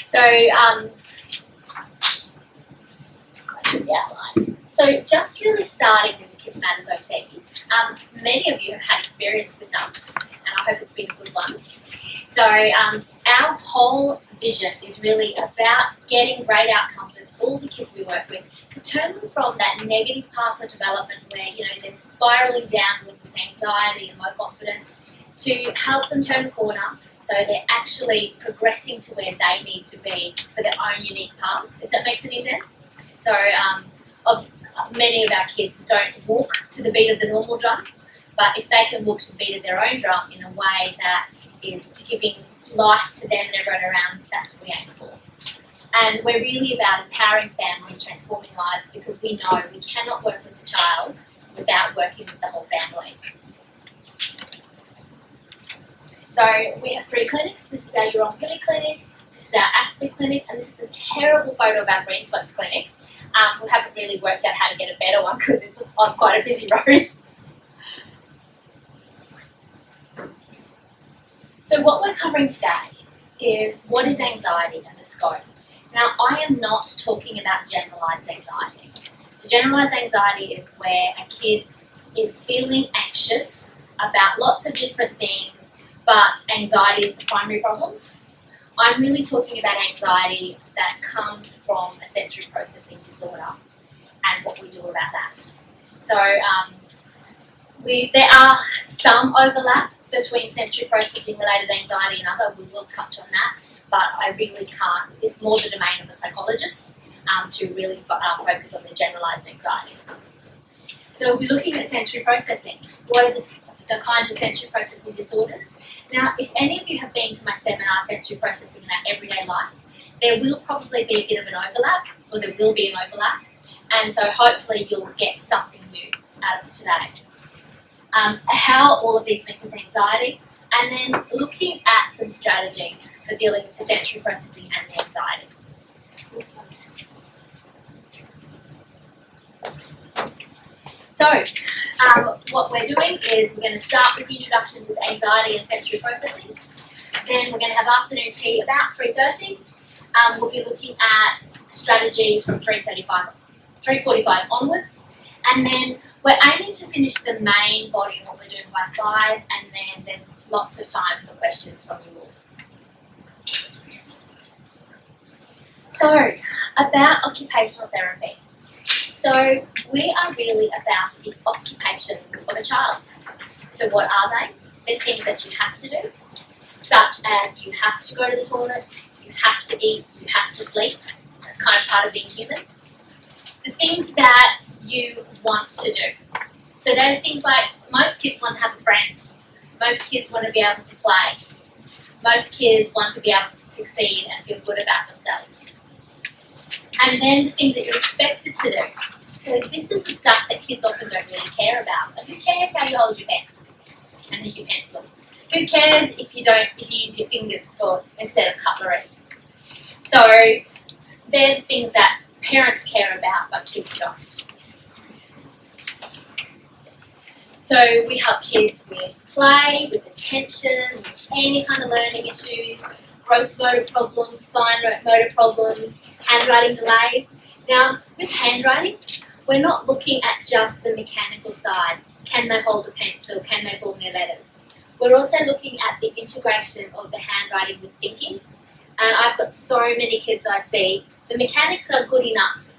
So, through the outline. So, just really starting with the Kids Matters OT. Many of you have had experience with us, and I hope it's been a good one. So, our whole vision is really about getting great outcomes with all the kids we work with to turn them from that negative path of development where they're spiralling downward with anxiety and low confidence to help them turn the corner so they're actually progressing to where they need to be for their own unique path, if that makes any sense. So many of our kids don't walk to the beat of the normal drum, but if they can walk to the beat of their own drum in a way that is giving life to them and everyone around, that's what we aim for. And we're really about empowering families, transforming lives, because we know we cannot work with the child without working with the whole family. So we have 3 clinics. This is our Urong-Pili clinic, this is our Aspley clinic, and this is a terrible photo of our Green Slopes clinic. We haven't really worked out how to get a better one because it's on quite a busy road. So what we're covering today is what is anxiety and the scope. Now, I am not talking about generalised anxiety. So generalised anxiety is where a kid is feeling anxious about lots of different things, but anxiety is the primary problem. I'm really talking about anxiety that comes from a sensory processing disorder and what we do about that. So there are some overlap between sensory processing related anxiety and other. We will touch on that, but I really can't. It's more the domain of a psychologist to really focus on the generalised anxiety. So we'll be looking at sensory processing. What are the kinds of sensory processing disorders? Now, if any of you have been to my seminar, Sensory Processing in Our Everyday Life, there will probably be a bit of an overlap, or there will be an overlap, and so hopefully you'll get something new out of today. How all of these link with anxiety, and then looking at some strategies for dealing with the sensory processing and the anxiety. So, what we're doing is we're going to start with the introduction to anxiety and sensory processing. Then we're going to have afternoon tea about 3:30. We'll be looking at strategies from 3:45 onwards. And then we're aiming to finish the main body of what we're doing by 5, and then there's lots of time for questions from you all. So, about occupational therapy. So we are really about the occupations of a child. So what are they? They're things that you have to do, such as you have to go to the toilet, you have to eat, you have to sleep. That's kind of part of being human. The things that you want to do. So they're things like most kids want to have a friend. Most kids want to be able to play. Most kids want to be able to succeed and feel good about themselves. And then the things that you're expected to do. So this is the stuff that kids often don't really care about. Like, who cares how you hold your pen and then your pencil? Who cares if you use your fingers instead of cutlery? So they're the things that parents care about but kids don't. So we help kids with play, with attention, with any kind of learning issues, gross motor problems, fine motor problems, handwriting delays. Now, with handwriting, we're not looking at just the mechanical side. Can they hold a pencil? Can they form their letters? We're also looking at the integration of the handwriting with thinking. And I've got so many kids I see, the mechanics are good enough,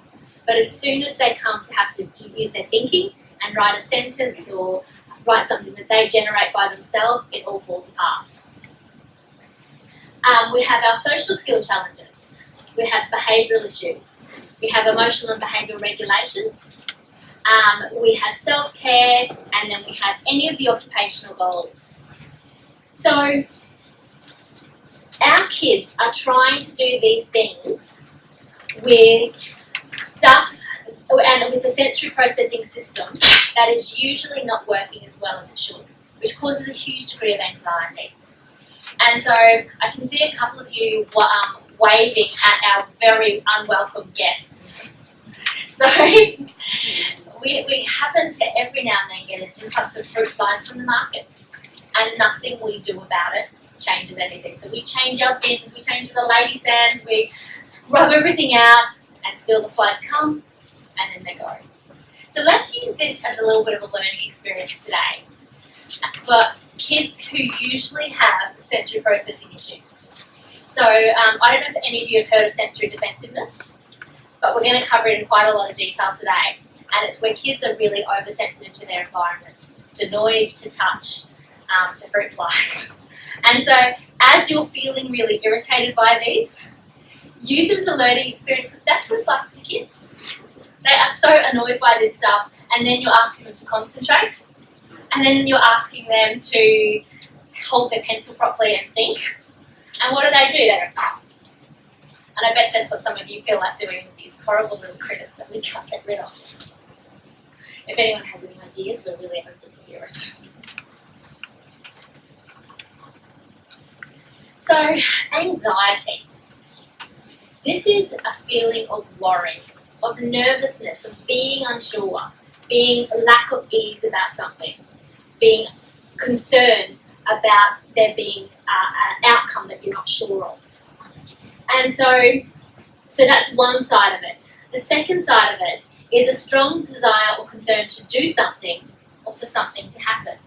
but as soon as they come to have to use their thinking and write a sentence or write something that they generate by themselves, it all falls apart. We have our social skill challenges. We have behavioural issues. We have emotional and behavioural regulation. We have self-care, and then we have any of the occupational goals. So our kids are trying to do these things with stuff and with a sensory processing system that is usually not working as well as it should, which causes a huge degree of anxiety. And so I can see a couple of you waving at our very unwelcome guests. So we happen to every now and then get an influx of fruit flies from the markets, and nothing we do about it. changes anything. So we change our bins, we change the lady sands, we scrub everything out, and still the flies come, and then they go. So let's use this as a little bit of a learning experience today for kids who usually have sensory processing issues. So I don't know if any of you have heard of sensory defensiveness, but we're going to cover it in quite a lot of detail today. And it's where kids are really oversensitive to their environment, to noise, to touch, to fruit flies. And so as you're feeling really irritated by these, use it as a learning experience, because that's what it's like for the kids. They are so annoyed by this stuff, and then you're asking them to concentrate, and then you're asking them to hold their pencil properly and think. And what do? They go, and I bet that's what some of you feel like doing with these horrible little critters that we can't get rid of. If anyone has any ideas, we're really open to hear it. So, anxiety. This is a feeling of worry, of nervousness, of being unsure, being lack of ease about something, being concerned about there being an outcome that you're not sure of. And so that's one side of it. The second side of it is a strong desire or concern to do something or for something to happen.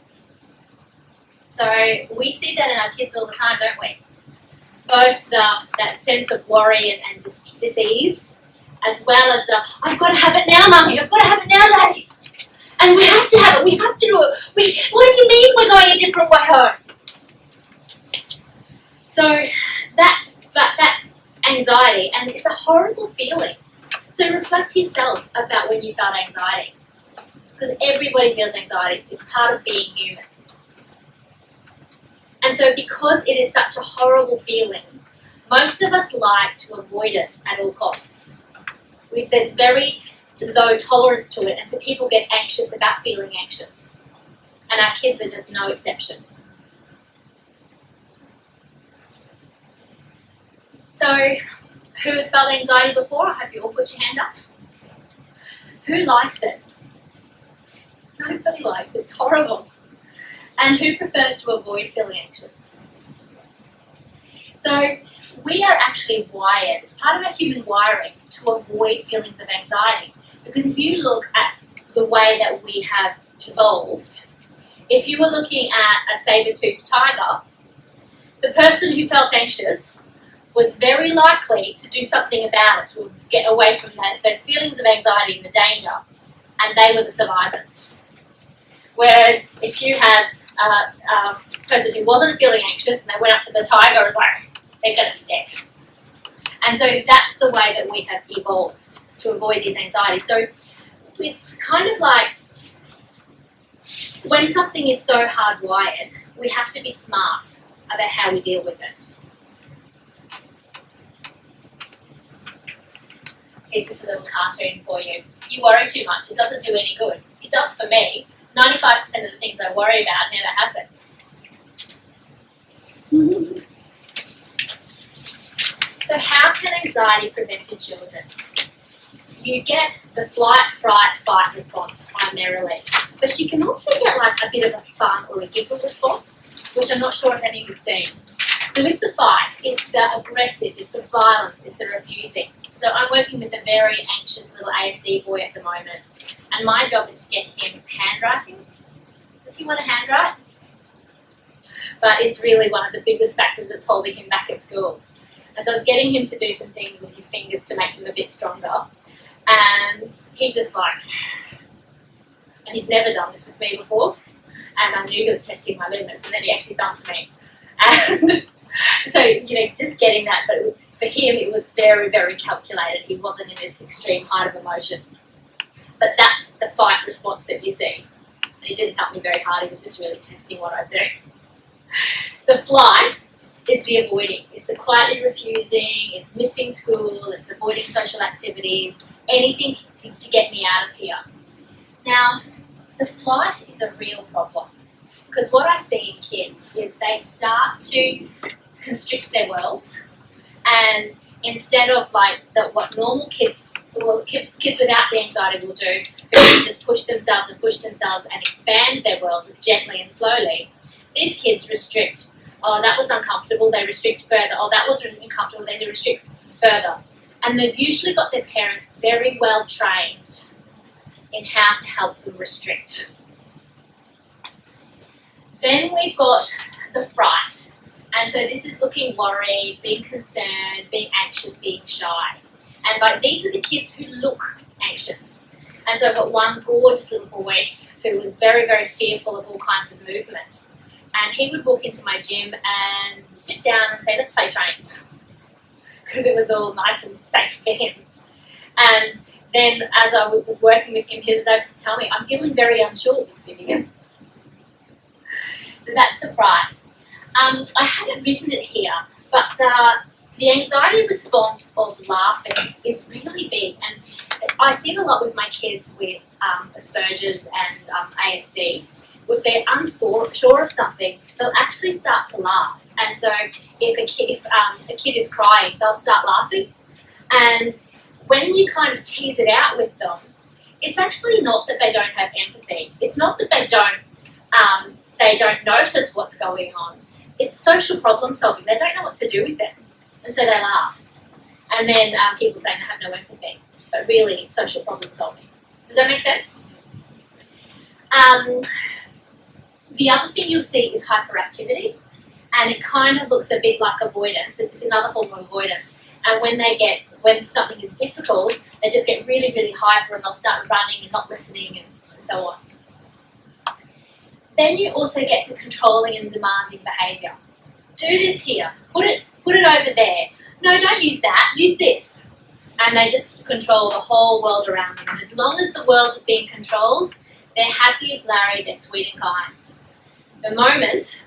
So we see that in our kids all the time, don't we? Both that sense of worry and dis-ease, as well as the, I've got to have it now, Mummy, I've got to have it now, Daddy. And we have to have it, we have to do it. What do you mean we're going a different way home? So that's anxiety, and it's a horrible feeling. So reflect yourself about when you felt anxiety. Because everybody feels anxiety. It's part of being human. And so because it is such a horrible feeling, most of us like to avoid it at all costs. There's very low tolerance to it, and so people get anxious about feeling anxious. And our kids are just no exception. So, who has felt anxiety before? I hope you all put your hand up. Who likes it? Nobody likes it. It's horrible. And who prefers to avoid feeling anxious? So, we are actually wired, as part of our human wiring, to avoid feelings of anxiety. Because if you look at the way that we have evolved, if you were looking at a saber-toothed tiger, the person who felt anxious was very likely to do something about it, to get away from those feelings of anxiety and the danger, and they were the survivors. Whereas if you had a person who wasn't feeling anxious and they went up to the tiger, it was like, they're going to be dead. And so that's the way that we have evolved to avoid these anxieties. So it's kind of like when something is so hardwired, we have to be smart about how we deal with it. Here's just a little cartoon for you. You worry too much, it doesn't do any good. It does for me. 95% of the things I worry about never happen. So how can anxiety present in children? You get the flight, fright, fight response primarily. But you can also get like a bit of a fun or a giggle response, which I'm not sure if any of you have seen. So with the fight, it's the aggressive, it's the violence, it's the refusing. So I'm working with a very anxious little ASD boy at the moment, and my job is to get him handwriting. Does he want to handwrite? But it's really one of the biggest factors that's holding him back at school. And so I was getting him to do some things with his fingers to make him a bit stronger, and he just like, and he'd never done this with me before, and I knew he was testing my limits, and then he actually bumped me. And so, just getting that, but for him it was very, very calculated. He wasn't in this extreme height of emotion. But that's the fight response that you see. And he didn't help me very hard, he was just really testing what I do. The flight is the avoiding, it's the quietly refusing, it's missing school, it's avoiding social activities, anything to get me out of here. Now, the flight is a real problem. Because what I see in kids is they start to constrict their worlds, and instead of like what normal kids, kids without the anxiety will do, who just push themselves and expand their worlds gently and slowly, these kids restrict Oh, that was uncomfortable, they restrict further. Oh, that was uncomfortable, they restrict further. And they've usually got their parents very well trained in how to help them restrict. Then we've got the fright. And so this is looking worried, being concerned, being anxious, being shy. And these are the kids who look anxious. And so I've got one gorgeous little boy who was very, very fearful of all kinds of movement. And he would walk into my gym and sit down and say, let's play trains. Because it was all nice and safe for him. And then as I was working with him, he was able to tell me, I'm feeling very unsure, Miss Vivian. So that's the fright. I haven't written it here, but the anxiety response of laughing is really big. And I see it a lot with my kids with Asperger's and ASD. If they're unsure of something, they'll actually start to laugh. And so if a kid is crying, they'll start laughing. And when you kind of tease it out with them, it's actually not that they don't have empathy. It's not that they don't notice what's going on. It's social problem solving. They don't know what to do with it. And so they laugh. And then people say they have no empathy. But really, it's social problem solving. Does that make sense? The other thing you'll see is hyperactivity. And it kind of looks a bit like avoidance. It's another form of avoidance. And when something is difficult, they just get really, really hyper and they'll start running and not listening and so on. Then you also get the controlling and demanding behaviour. Do this here. Put it over there. No, don't use that. Use this. And they just control the whole world around them. And as long as the world is being controlled, they're happy as Larry, they're sweet and kind. The moment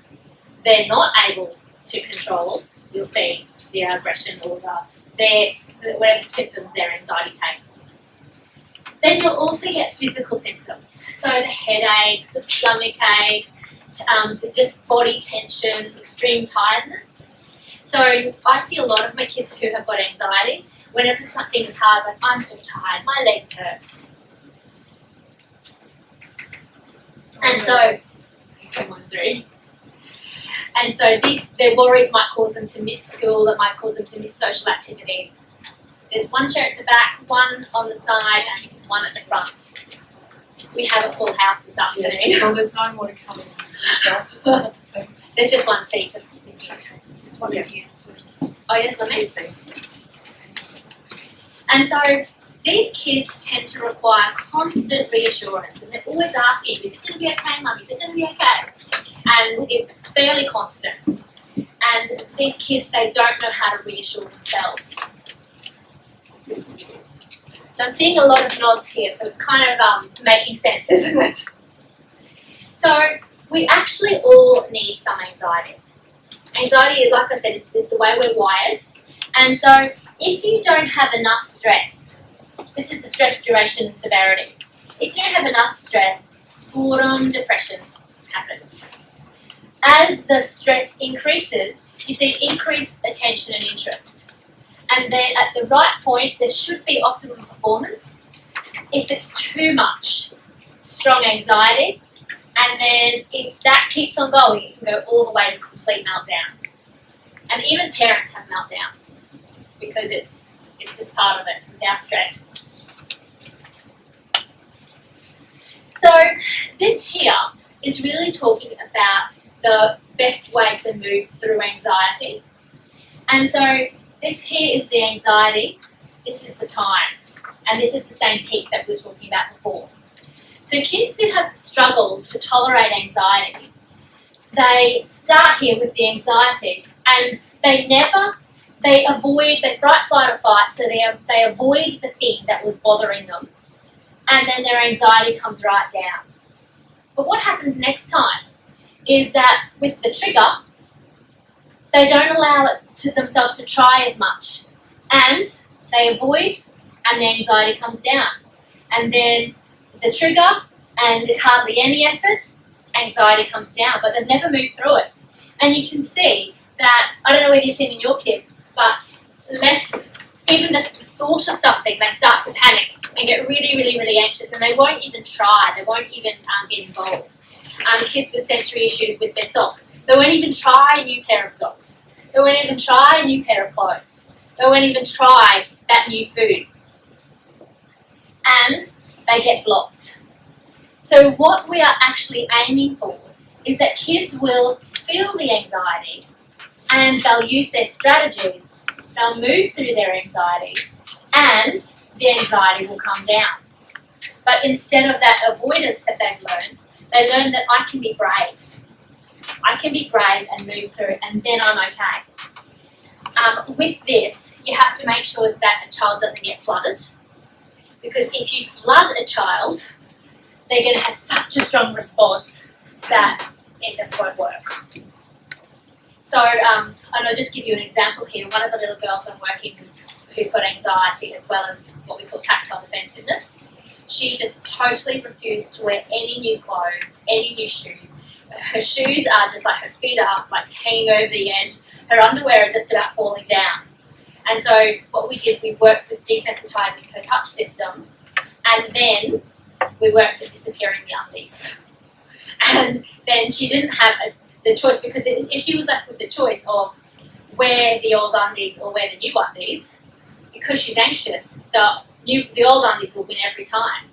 they're not able to control, you'll see their aggression or whatever symptoms their anxiety takes. Then you'll also get physical symptoms. So the headaches, the stomach aches, just body tension, extreme tiredness. So I see a lot of my kids who have got anxiety. Whenever something is hard, like I'm so tired, my legs hurt. And so, and so their worries might cause them to miss school, it might cause them to miss social activities. There's one chair at the back, one on the side, and one at the front. We have a full house this afternoon. Yes, well, there's no more coming. Thanks. There's just one seat, just in here. There's one here, please. Oh, yes, one there. And so these kids tend to require constant reassurance, and they're always asking, is it going to be okay, Mum? Is it going to be okay? And it's fairly constant. And these kids, they don't know how to reassure themselves. So I'm seeing a lot of nods here, so it's kind of making sense, isn't it? So we actually all need some anxiety. Anxiety, like I said, is the way we're wired. And so if you don't have enough stress, this is the stress duration and severity. If you don't have enough stress, boredom, depression happens. As the stress increases, you see increased attention and interest. And then at the right point, there should be optimum performance. If it's too much, strong anxiety. And then if that keeps on going, it can go all the way to complete meltdown. And even parents have meltdowns because it's just part of it with our stress. So this here is really talking about the best way to move through anxiety. And so this here is the anxiety, this is the time, and this is the same peak that we were talking about before. So kids who have struggled to tolerate anxiety, they start here with the anxiety and they fright, flight or fight, so they avoid the thing that was bothering them. And then their anxiety comes right down. But what happens next time is that with the trigger, they don't allow it to themselves to try as much. And they avoid and the anxiety comes down. And then the trigger and there's hardly any effort, anxiety comes down, but they've never moved through it. And you can see that, I don't know whether you've seen in your kids, but even the thought of something, they start to panic and get really, really, really anxious, and they won't even try, they won't even get involved. kids with sensory issues with their socks. They won't even try a new pair of socks. They won't even try a new pair of clothes. They won't even try that new food. And they get blocked. So what we are actually aiming for is that kids will feel the anxiety and they'll use their strategies. They'll move through their anxiety and the anxiety will come down. But instead of that avoidance that they've learned, they learn that I can be brave. I can be brave and move through, and then I'm okay. With this, you have to make sure that a child doesn't get flooded, because if you flood a child, they're going to have such a strong response that it just won't work. So, and I'll just give you an example here. One of the little girls I'm working with who's got anxiety as well as what we call tactile defensiveness, she just totally refused to wear any new clothes, any new shoes. Her shoes are just like her feet are like hanging over the edge. Her underwear are just about falling down. And so what we did, we worked with desensitizing her touch system, and then we worked at disappearing the undies. And then she didn't have the choice, because if she was left with the choice of wear the old undies or wear the new undies, because she's anxious, the old undies will win every time.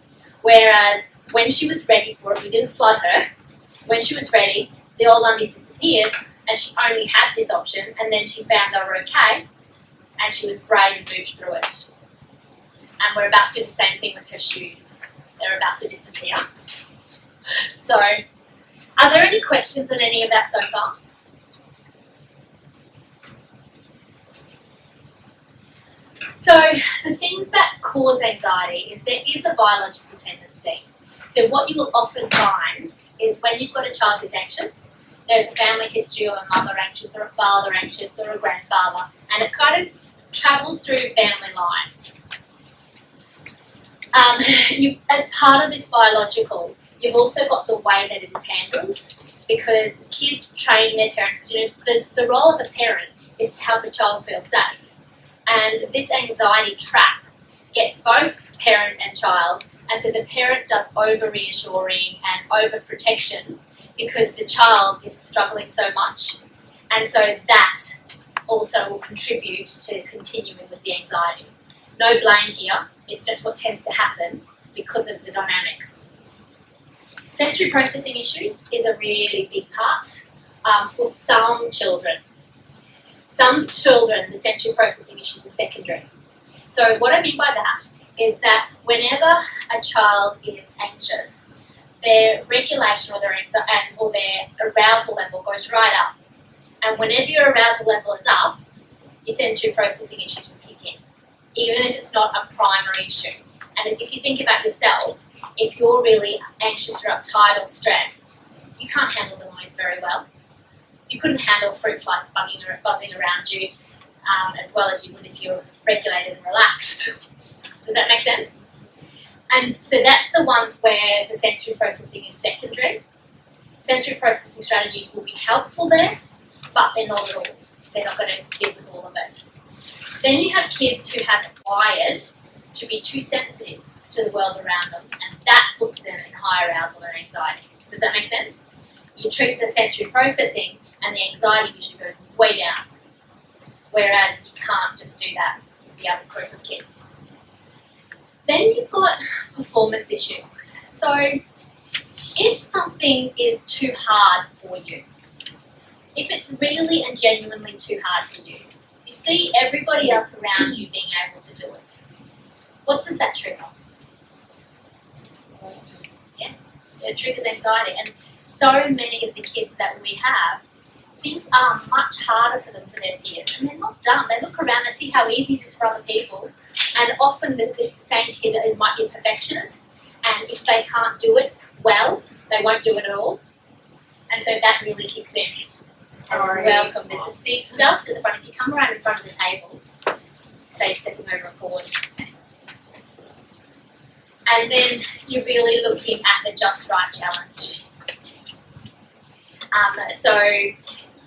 Whereas when she was ready for it, we didn't flood her. When she was ready, the old undies disappeared and she only had this option, and then she found they were okay and she was brave and moved through it. And we're about to do the same thing with her shoes. They're about to disappear. So, are there any questions on any of that so far? So, the things that cause anxiety is there is a biological tendency. So what you will often find is when you've got a child who's anxious, there's a family history of a mother anxious or a father anxious or a grandfather, and it kind of travels through family lines. As part of this biological, you've also got the way that it is handled, because kids train their parents, because the role of a parent is to help a child feel safe. And this anxiety trap gets both parent and child, and so the parent does over-reassuring and over-protection because the child is struggling so much, and so that also will contribute to continuing with the anxiety. No blame here, it's just what tends to happen because of the dynamics. Sensory processing issues is a really big part for some children. Some children, the sensory processing issues are secondary. So what I mean by that is that whenever a child is anxious, their regulation or their arousal level goes right up. And whenever your arousal level is up, your sensory processing issues will kick in, even if it's not a primary issue. And if you think about yourself, if you're really anxious or uptight or stressed, you can't handle the noise very well. You couldn't handle fruit flies buzzing around you as well as you would if you're regulated and relaxed. Does that make sense? And so that's the ones where the sensory processing is secondary. Sensory processing strategies will be helpful there, but they're not at all. They're not going to deal with all of it. Then you have kids who have wired to be too sensitive to the world around them, and that puts them in high arousal and anxiety. Does that make sense? You treat the sensory processing and the anxiety usually goes way down, whereas you can't just do that with the other group of kids. Then you've got performance issues. So if something is too hard for you, if it's really and genuinely too hard for you, you see everybody else around you being able to do it. What does that trigger? Yeah, it triggers anxiety. And so many of the kids that we have, things are much harder for them for their peers. And they're not dumb. They look around, they see how easy it is for other people. And often this same kid might be a perfectionist, and if they can't do it well, they won't do it at all. And so that really kicks in. Sorry. Welcome. There's a seat just at the front. If you come around in front of the table, save stepping over a cord. And then you're really looking at the just right challenge. So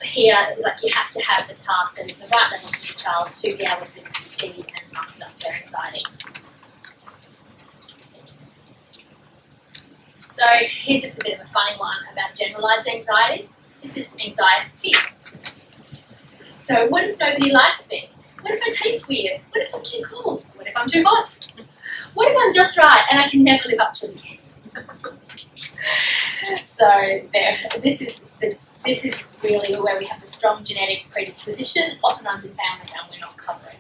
here, like, you have to have the task that is the right level for the child to be able to succeed and muster their anxiety. So here's just a bit of a funny one about generalised anxiety. This is anxiety. So what if nobody likes me? What if I taste weird? What if I'm too cold? What if I'm too hot? What if I'm just right and I can never live up to it again? So there, this is really where we have a strong genetic predisposition, often runs in family and we're not covering.